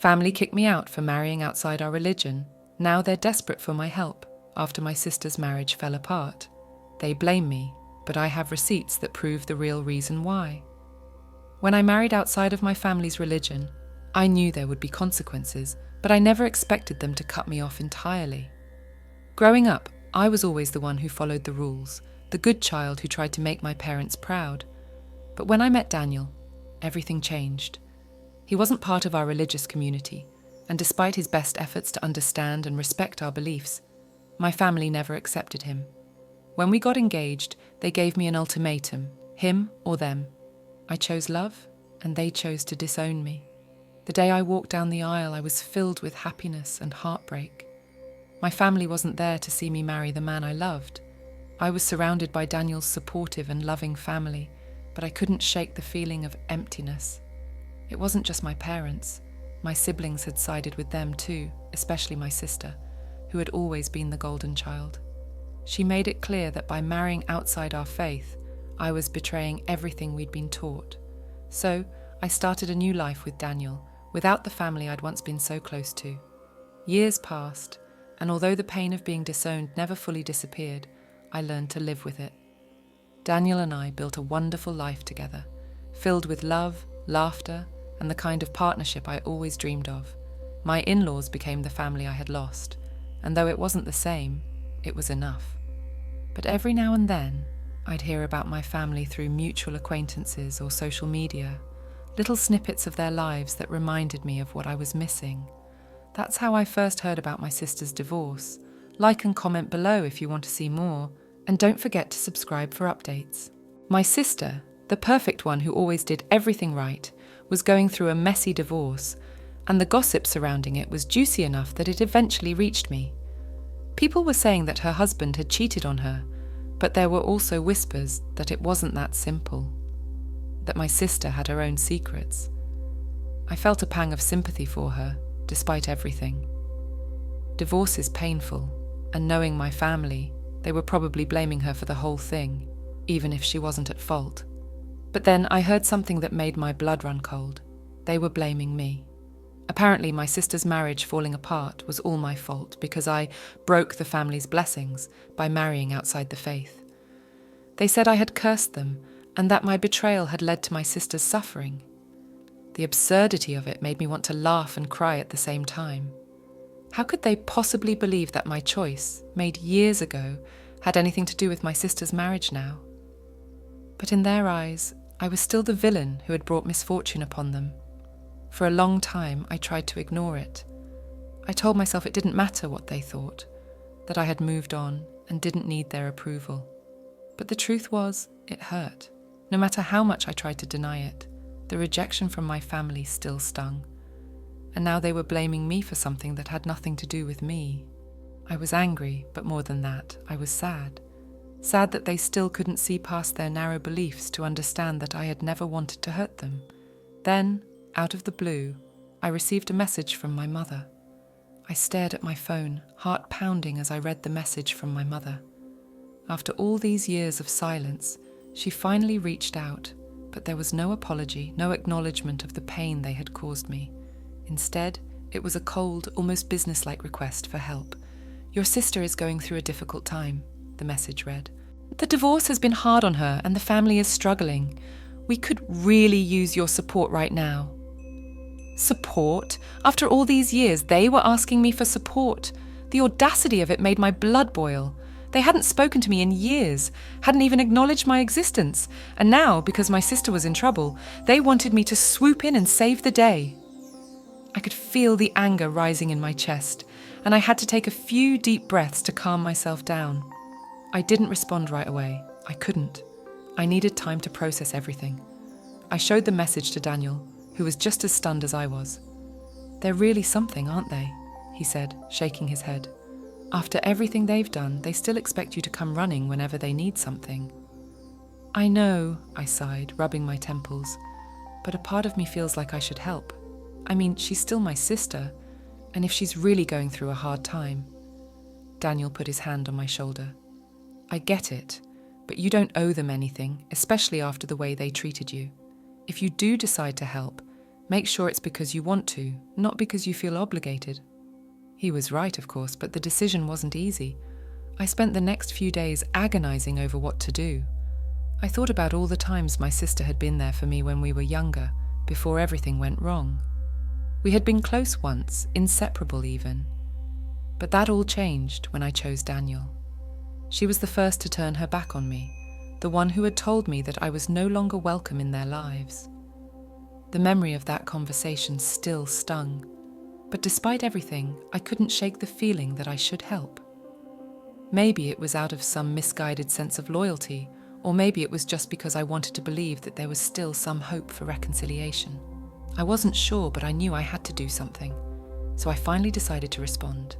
Family kicked me out for marrying outside our religion. Now they're desperate for my help after my sister's marriage fell apart. They blame me, but I have receipts that prove the real reason why. When I married outside of my family's religion, I knew there would be consequences, but I never expected them to cut me off entirely. Growing up, I was always the one who followed the rules, the good child who tried to make my parents proud. But when I met Daniel, everything changed. He wasn't part of our religious community, and despite his best efforts to understand and respect our beliefs, my family never accepted him. When we got engaged, they gave me an ultimatum, him or them. I chose love, and they chose to disown me. The day I walked down the aisle, I was filled with happiness and heartbreak. My family wasn't there to see me marry the man I loved. I was surrounded by Daniel's supportive and loving family, but I couldn't shake the feeling of emptiness. It wasn't just my parents. My siblings had sided with them too, especially my sister, who had always been the golden child. She made it clear that by marrying outside our faith, I was betraying everything we'd been taught. So I started a new life with Daniel, without the family I'd once been so close to. Years passed, and although the pain of being disowned never fully disappeared, I learned to live with it. Daniel and I built a wonderful life together, filled with love, laughter, and the kind of partnership I always dreamed of. My in-laws became the family I had lost, and though it wasn't the same, it was enough. But every now and then, I'd hear about my family through mutual acquaintances or social media, little snippets of their lives that reminded me of what I was missing. That's how I first heard about my sister's divorce. Like and comment below if you want to see more, and don't forget to subscribe for updates. My sister, the perfect one who always did everything right, was going through a messy divorce, and the gossip surrounding it was juicy enough that it eventually reached me. People were saying that her husband had cheated on her, but there were also whispers that it wasn't that simple, that my sister had her own secrets. I felt a pang of sympathy for her, despite everything. Divorce is painful, and knowing my family, they were probably blaming her for the whole thing, even if she wasn't at fault. But then I heard something that made my blood run cold. They were blaming me. Apparently my sister's marriage falling apart was all my fault because I broke the family's blessings by marrying outside the faith. They said I had cursed them and that my betrayal had led to my sister's suffering. The absurdity of it made me want to laugh and cry at the same time. How could they possibly believe that my choice, made years ago, had anything to do with my sister's marriage now? But in their eyes, I was still the villain who had brought misfortune upon them. For a long time, I tried to ignore it. I told myself it didn't matter what they thought, that I had moved on and didn't need their approval. But the truth was, it hurt. No matter how much I tried to deny it, the rejection from my family still stung. And now they were blaming me for something that had nothing to do with me. I was angry, but more than that, I was sad. Sad that they still couldn't see past their narrow beliefs to understand that I had never wanted to hurt them. Then, out of the blue, I received a message from my mother. I stared at my phone, heart pounding as I read the message from my mother. After all these years of silence, she finally reached out, but there was no apology, no acknowledgement of the pain they had caused me. Instead, it was a cold, almost businesslike request for help. "Your sister is going through a difficult time," the message read. "The divorce has been hard on her and the family is struggling. We could really use your support right now." Support? After all these years, they were asking me for support. The audacity of it made my blood boil. They hadn't spoken to me in years, hadn't even acknowledged my existence, and now, because my sister was in trouble, they wanted me to swoop in and save the day. I could feel the anger rising in my chest, and I had to take a few deep breaths to calm myself down. I didn't respond right away. I couldn't. I needed time to process everything. I showed the message to Daniel, who was just as stunned as I was. "They're really something, aren't they?" he said, shaking his head. "After everything they've done, they still expect you to come running whenever they need something." "I know," I sighed, rubbing my temples, "but a part of me feels like I should help. I mean, she's still my sister, and if she's really going through a hard time..." Daniel put his hand on my shoulder. "I get it, but you don't owe them anything, especially after the way they treated you. If you do decide to help, Make sure it's because you want to, not because you feel obligated." He was right, of course, but the decision wasn't easy. I spent the next few days agonizing over what to do. I thought about all the times my sister had been there for me when we were younger, before everything went wrong. We had been close once, inseparable even. But that all changed when I chose Daniel. She was the first to turn her back on me, the one who had told me that I was no longer welcome in their lives. The memory of that conversation still stung, but despite everything, I couldn't shake the feeling that I should help. Maybe it was out of some misguided sense of loyalty, or maybe it was just because I wanted to believe that there was still some hope for reconciliation. I wasn't sure, but I knew I had to do something, so I finally decided to respond.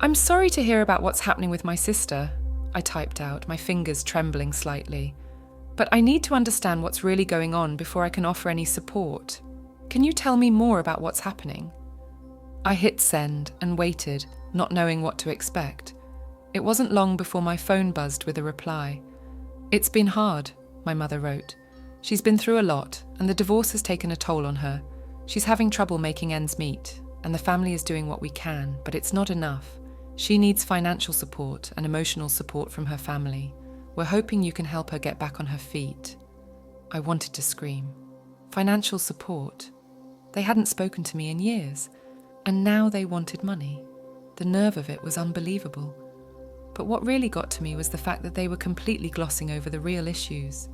"I'm sorry to hear about what's happening with my sister," I typed out, my fingers trembling slightly. "But I need to understand what's really going on before I can offer any support. Can you tell me more about what's happening?" I hit send and waited, not knowing what to expect. It wasn't long before my phone buzzed with a reply. "It's been hard," my mother wrote. "She's been through a lot, and the divorce has taken a toll on her. She's having trouble making ends meet, and the family is doing what we can, but it's not enough. She needs financial support and emotional support from her family. We're hoping you can help her get back on her feet." I wanted to scream. Financial support? They hadn't spoken to me in years, and now they wanted money. The nerve of it was unbelievable. But what really got to me was the fact that they were completely glossing over the real issues.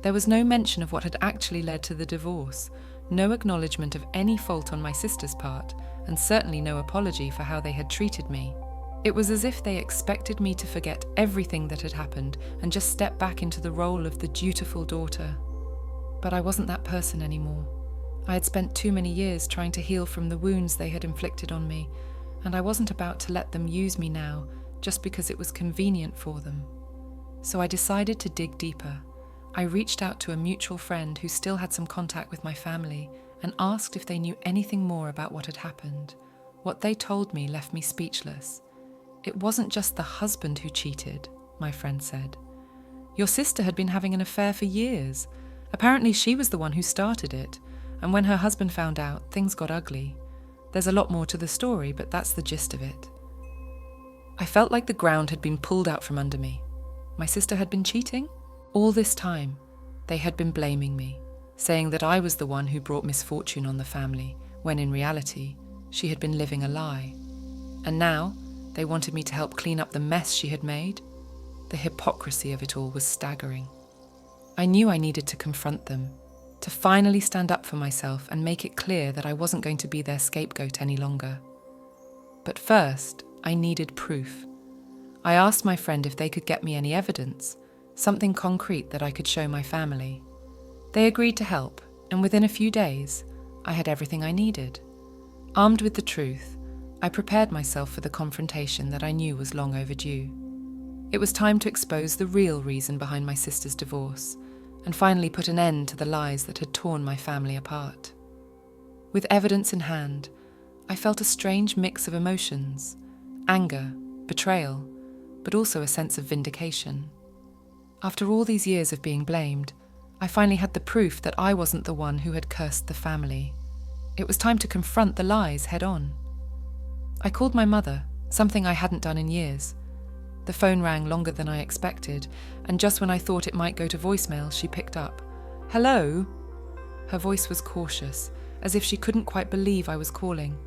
There was no mention of what had actually led to the divorce, no acknowledgement of any fault on my sister's part, and certainly no apology for how they had treated me. It was as if they expected me to forget everything that had happened and just step back into the role of the dutiful daughter. But I wasn't that person anymore. I had spent too many years trying to heal from the wounds they had inflicted on me, and I wasn't about to let them use me now just because it was convenient for them. So I decided to dig deeper. I reached out to a mutual friend who still had some contact with my family and asked if they knew anything more about what had happened. What they told me left me speechless. "It wasn't just the husband who cheated," my friend said. "Your sister had been having an affair for years. Apparently she was the one who started it, and when her husband found out, things got ugly. There's a lot more to the story, but that's the gist of it." I felt like the ground had been pulled out from under me. My sister had been cheating? All this time, they had been blaming me, saying that I was the one who brought misfortune on the family, when in reality, she had been living a lie. And now, they wanted me to help clean up the mess she had made. The hypocrisy of it all was staggering. I knew I needed to confront them, to finally stand up for myself and make it clear that I wasn't going to be their scapegoat any longer. But first, I needed proof. I asked my friend if they could get me any evidence, something concrete that I could show my family. They agreed to help, and within a few days, I had everything I needed. Armed with the truth, I prepared myself for the confrontation that I knew was long overdue. It was time to expose the real reason behind my sister's divorce, and finally put an end to the lies that had torn my family apart. With evidence in hand, I felt a strange mix of emotions: anger, betrayal, but also a sense of vindication. After all these years of being blamed, I finally had the proof that I wasn't the one who had cursed the family. It was time to confront the lies head on. I called my mother, something I hadn't done in years. The phone rang longer than I expected, and just when I thought it might go to voicemail, she picked up. "Hello?" Her voice was cautious, as if she couldn't quite believe I was calling.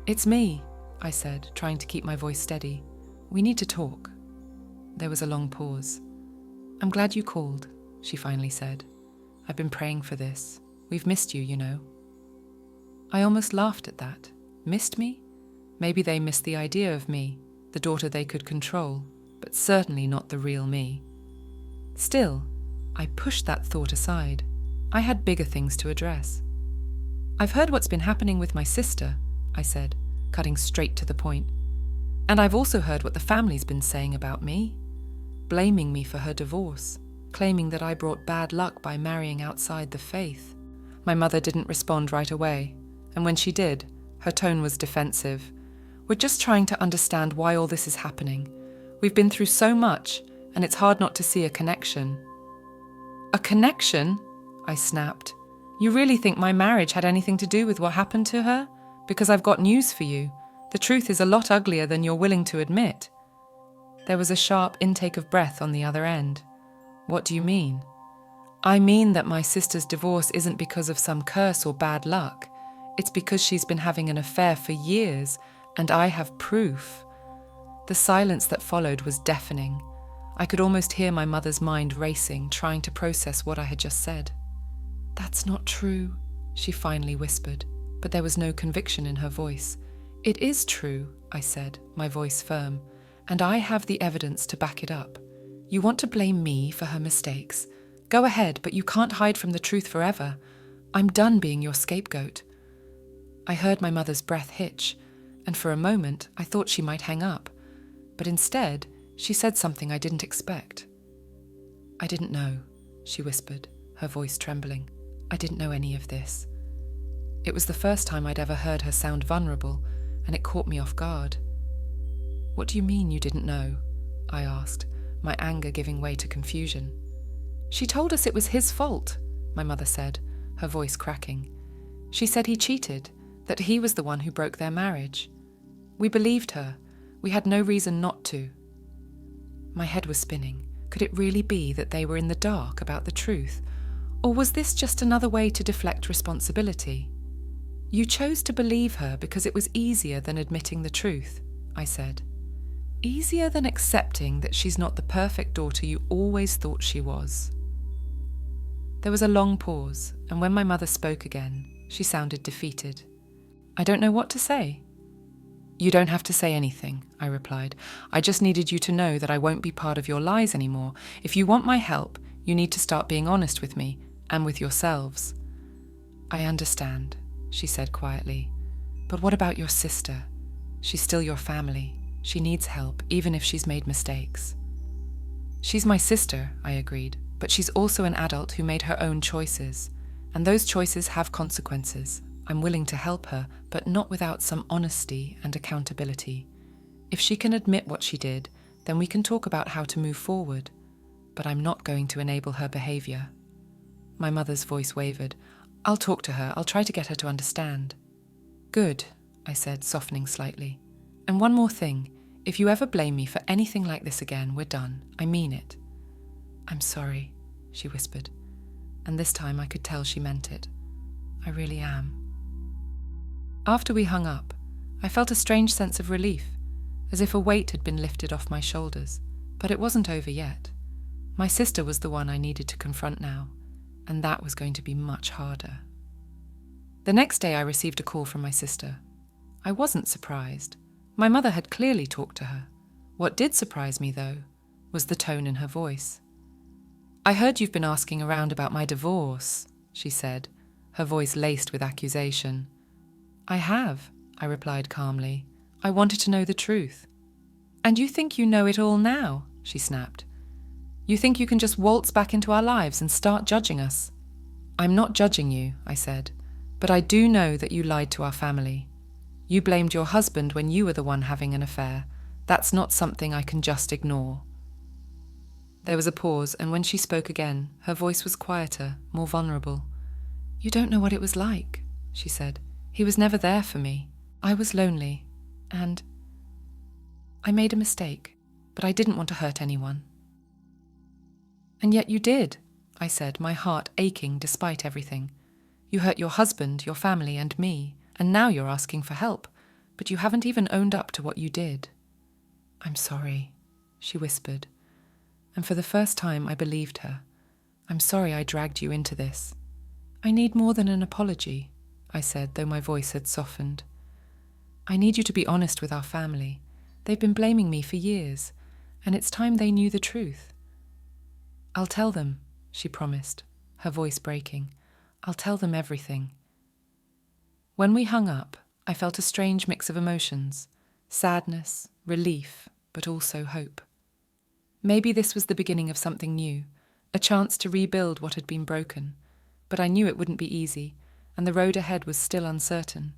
"It's me," I said, trying to keep my voice steady. "We need to talk." There was a long pause. "I'm glad you called," she finally said. "I've been praying for this. We've missed you, you know." I almost laughed at that. Missed me? Maybe they missed the idea of me, the daughter they could control, but certainly not the real me. Still, I pushed that thought aside. I had bigger things to address. "I've heard what's been happening with my sister," I said, cutting straight to the point. "And I've also heard what the family's been saying about me, blaming me for her divorce, claiming that I brought bad luck by marrying outside the faith." My mother didn't respond right away, and when she did, her tone was defensive. "We're just trying to understand why all this is happening. We've been through so much, and it's hard not to see a connection." "A connection?" I snapped. You really think my marriage had anything to do with what happened to her? Because I've got news for you. The truth is a lot uglier than you're willing to admit. There was a sharp intake of breath on the other end. What do you mean? I mean that my sister's divorce isn't because of some curse or bad luck. It's because she's been having an affair for years, and I have proof. The silence that followed was deafening. I could almost hear my mother's mind racing, trying to process what I had just said. "That's not true," she finally whispered, but there was no conviction in her voice. "It is true," I said, my voice firm, "and I have the evidence to back it up. You want to blame me for her mistakes. Go ahead, but you can't hide from the truth forever. I'm done being your scapegoat." I heard my mother's breath hitch, and for a moment I thought she might hang up, but instead she said something I didn't expect. "I didn't know," she whispered, her voice trembling. "I didn't know any of this." It was the first time I'd ever heard her sound vulnerable, and it caught me off guard. "What do you mean you didn't know?" I asked, my anger giving way to confusion. "She told us it was his fault," my mother said, her voice cracking. "She said he cheated, that he was the one who broke their marriage. We believed her. We had no reason not to." My head was spinning. Could it really be that they were in the dark about the truth? Or was this just another way to deflect responsibility? "You chose to believe her because it was easier than admitting the truth," I said. "Easier than accepting that she's not the perfect daughter you always thought she was." There was a long pause, and when my mother spoke again, she sounded defeated. "I don't know what to say." "You don't have to say anything," I replied. "I just needed you to know that I won't be part of your lies anymore. If you want my help, you need to start being honest with me, and with yourselves." "I understand," she said quietly. "But what about your sister? She's still your family. She needs help, even if she's made mistakes." "She's my sister," I agreed, "but she's also an adult who made her own choices, and those choices have consequences. I'm willing to help her, but not without some honesty and accountability. If she can admit what she did, then we can talk about how to move forward, but I'm not going to enable her behaviour." My mother's voice wavered. "I'll talk to her. I'll try to get her to understand." "Good," I said, softening slightly. "And one more thing. If you ever blame me for anything like this again, we're done. I mean it." "I'm sorry," she whispered, and this time I could tell she meant it. "I really am." After we hung up, I felt a strange sense of relief, as if a weight had been lifted off my shoulders, but it wasn't over yet. My sister was the one I needed to confront now, and that was going to be much harder. The next day I received a call from my sister. I wasn't surprised. My mother had clearly talked to her. What did surprise me, though, was the tone in her voice. "I heard you've been asking around about my divorce," she said, her voice laced with accusation. "I have," I replied calmly. "I wanted to know the truth." "And you think you know it all now?" she snapped. "You think you can just waltz back into our lives and start judging us?" "I'm not judging you," I said, "but I do know that you lied to our family. You blamed your husband when you were the one having an affair. That's not something I can just ignore." There was a pause, and when she spoke again, her voice was quieter, more vulnerable. "You don't know what it was like," she said. "He was never there for me. I was lonely, and I made a mistake, but I didn't want to hurt anyone." "And yet you did," I said, my heart aching despite everything. "You hurt your husband, your family, and me, and now you're asking for help, but you haven't even owned up to what you did." "I'm sorry," she whispered, and for the first time I believed her. "I'm sorry I dragged you into this." "I need more than an apology," I said, though my voice had softened. "I need you to be honest with our family. They've been blaming me for years, and it's time they knew the truth." "I'll tell them," she promised, her voice breaking. "I'll tell them everything." When we hung up, I felt a strange mix of emotions: sadness, relief, but also hope. Maybe this was the beginning of something new, a chance to rebuild what had been broken, but I knew it wouldn't be easy, and the road ahead was still uncertain.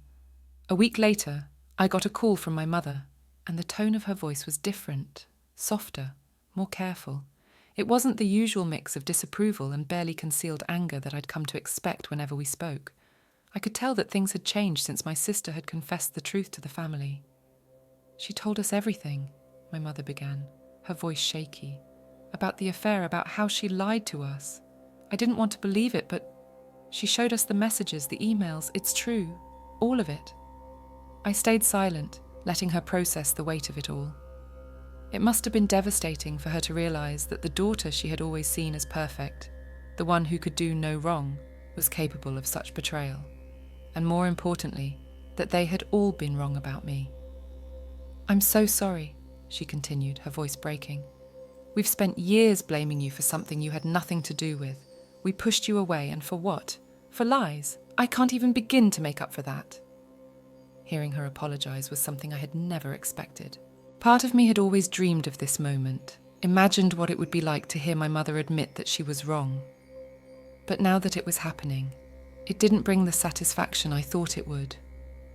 A week later, I got a call from my mother, and the tone of her voice was different, softer, more careful. It wasn't the usual mix of disapproval and barely concealed anger that I'd come to expect whenever we spoke. I could tell that things had changed since my sister had confessed the truth to the family. "She told us everything," my mother began, her voice shaky, "about the affair, about how she lied to us. I didn't want to believe it, but she showed us the messages, the emails. It's true, all of it." I stayed silent, letting her process the weight of it all. It must have been devastating for her to realize that the daughter she had always seen as perfect, the one who could do no wrong, was capable of such betrayal. And more importantly, that they had all been wrong about me. "I'm so sorry," she continued, her voice breaking. "We've spent years blaming you for something you had nothing to do with. We pushed you away, and for what? For lies. I can't even begin to make up for that." Hearing her apologize was something I had never expected. Part of me had always dreamed of this moment, imagined what it would be like to hear my mother admit that she was wrong. But now that it was happening, it didn't bring the satisfaction I thought it would.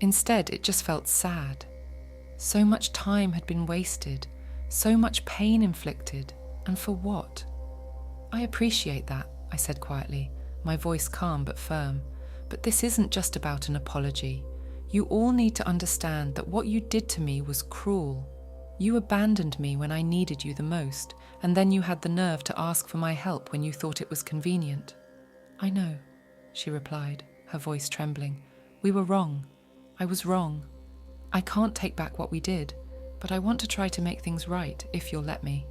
Instead, it just felt sad. So much time had been wasted, so much pain inflicted, and for what? "I appreciate that," I said quietly, my voice calm but firm. "But this isn't just about an apology. You all need to understand that what you did to me was cruel. You abandoned me when I needed you the most, and then you had the nerve to ask for my help when you thought it was convenient." "I know," she replied, her voice trembling. "We were wrong. I was wrong. I can't take back what we did, but I want to try to make things right, if you'll let me."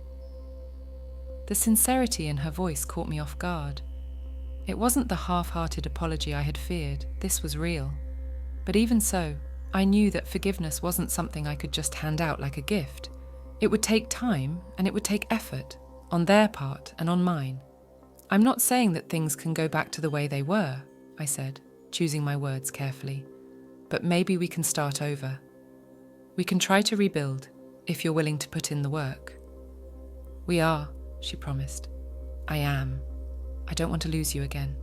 The sincerity in her voice caught me off guard. It wasn't the half-hearted apology I had feared. This was real. But even so, I knew that forgiveness wasn't something I could just hand out like a gift. It would take time, and it would take effort, on their part and on mine. "I'm not saying that things can go back to the way they were," I said, choosing my words carefully. "But maybe we can start over. We can try to rebuild, if you're willing to put in the work." "We are," she promised. "I am. I don't want to lose you again."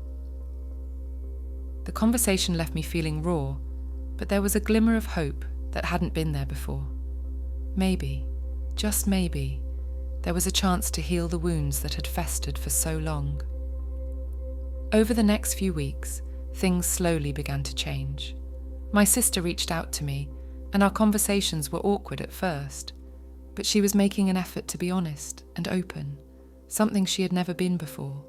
The conversation left me feeling raw, but there was a glimmer of hope that hadn't been there before. Maybe, just maybe, there was a chance to heal the wounds that had festered for so long. Over the next few weeks, things slowly began to change. My sister reached out to me, and our conversations were awkward at first, but she was making an effort to be honest and open, something she had never been before.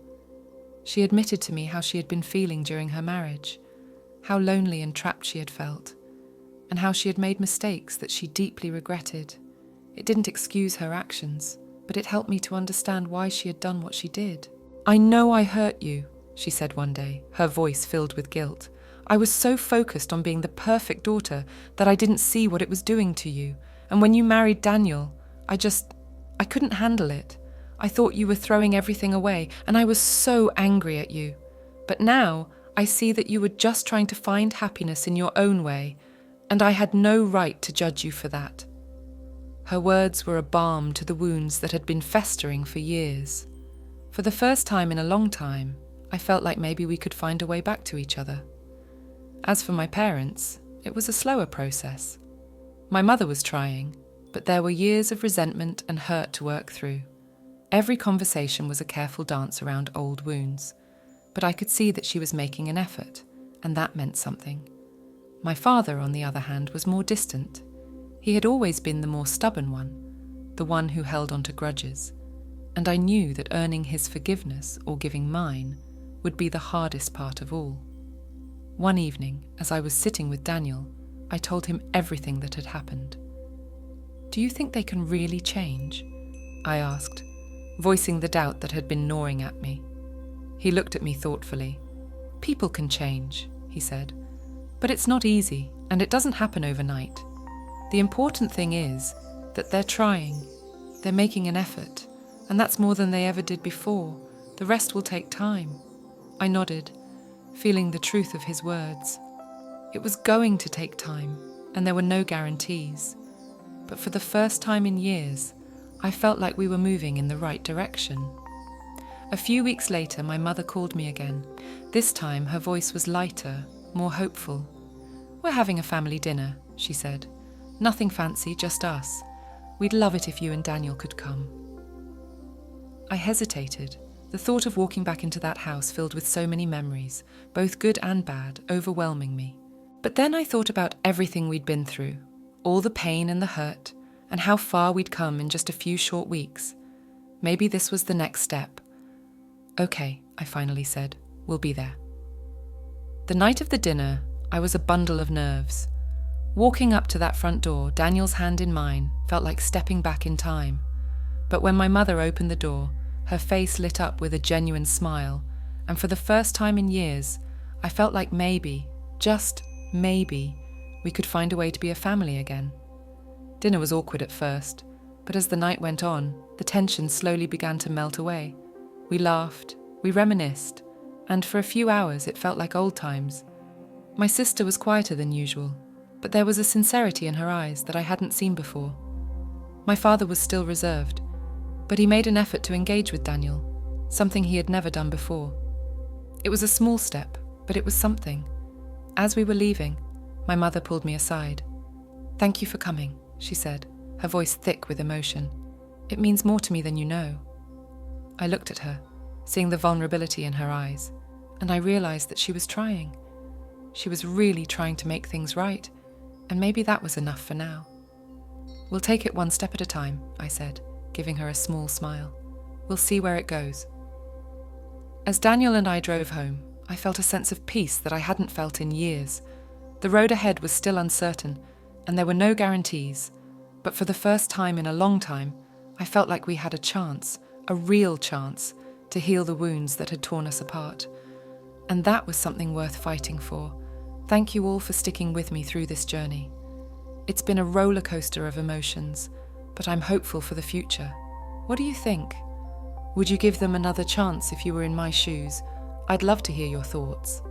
She admitted to me how she had been feeling during her marriage, how lonely and trapped she had felt, and how she had made mistakes that she deeply regretted. It didn't excuse her actions, but it helped me to understand why she had done what she did. "I know I hurt you," she said one day, her voice filled with guilt. "I was so focused on being the perfect daughter that I didn't see what it was doing to you. And when you married Daniel, I couldn't handle it. I thought you were throwing everything away, and I was so angry at you. But now I see that you were just trying to find happiness in your own way, and I had no right to judge you for that." Her words were a balm to the wounds that had been festering for years. For the first time in a long time, I felt like maybe we could find a way back to each other. As for my parents, it was a slower process. My mother was trying, but there were years of resentment and hurt to work through. Every conversation was a careful dance around old wounds, but I could see that she was making an effort, and that meant something. My father, on the other hand, was more distant. He had always been the more stubborn one, the one who held on to grudges, and I knew that earning his forgiveness or giving mine would be the hardest part of all. One evening, as I was sitting with Daniel, I told him everything that had happened. "Do you think they can really change?" I asked, voicing the doubt that had been gnawing at me. He looked at me thoughtfully. "People can change," he said, "but it's not easy, and it doesn't happen overnight. The important thing is that they're trying, they're making an effort, and that's more than they ever did before. The rest will take time." I nodded, feeling the truth of his words. It was going to take time, and there were no guarantees. But for the first time in years, I felt like we were moving in the right direction. A few weeks later, my mother called me again. This time, her voice was lighter, more hopeful. "We're having a family dinner," she said. "Nothing fancy, just us. We'd love it if you and Daniel could come." I hesitated. The thought of walking back into that house filled with so many memories, both good and bad, overwhelming me. But then I thought about everything we'd been through, all the pain and the hurt, and how far we'd come in just a few short weeks. Maybe this was the next step. Okay, I finally said, we'll be there. The night of the dinner, I was a bundle of nerves. Walking up to that front door, Daniel's hand in mine, felt like stepping back in time. But when my mother opened the door, her face lit up with a genuine smile, and for the first time in years, I felt like maybe, just maybe, we could find a way to be a family again. Dinner was awkward at first, but as the night went on, the tension slowly began to melt away. We laughed, we reminisced, and for a few hours it felt like old times. My sister was quieter than usual, but there was a sincerity in her eyes that I hadn't seen before. My father was still reserved, but he made an effort to engage with Daniel, something he had never done before. It was a small step, but it was something. As we were leaving, my mother pulled me aside. "Thank you for coming," she said, her voice thick with emotion. "It means more to me than you know." I looked at her, seeing the vulnerability in her eyes, and I realized that she was trying. She was really trying to make things right, and maybe that was enough for now. "We'll take it one step at a time," I said, giving her a small smile. "We'll see where it goes." As Daniel and I drove home, I felt a sense of peace that I hadn't felt in years. The road ahead was still uncertain, and there were no guarantees, but for the first time in a long time, I felt like we had a chance, a real chance, to heal the wounds that had torn us apart. And that was something worth fighting for. Thank you all for sticking with me through this journey. It's been a roller coaster of emotions, but I'm hopeful for the future. What do you think? Would you give them another chance if you were in my shoes? I'd love to hear your thoughts.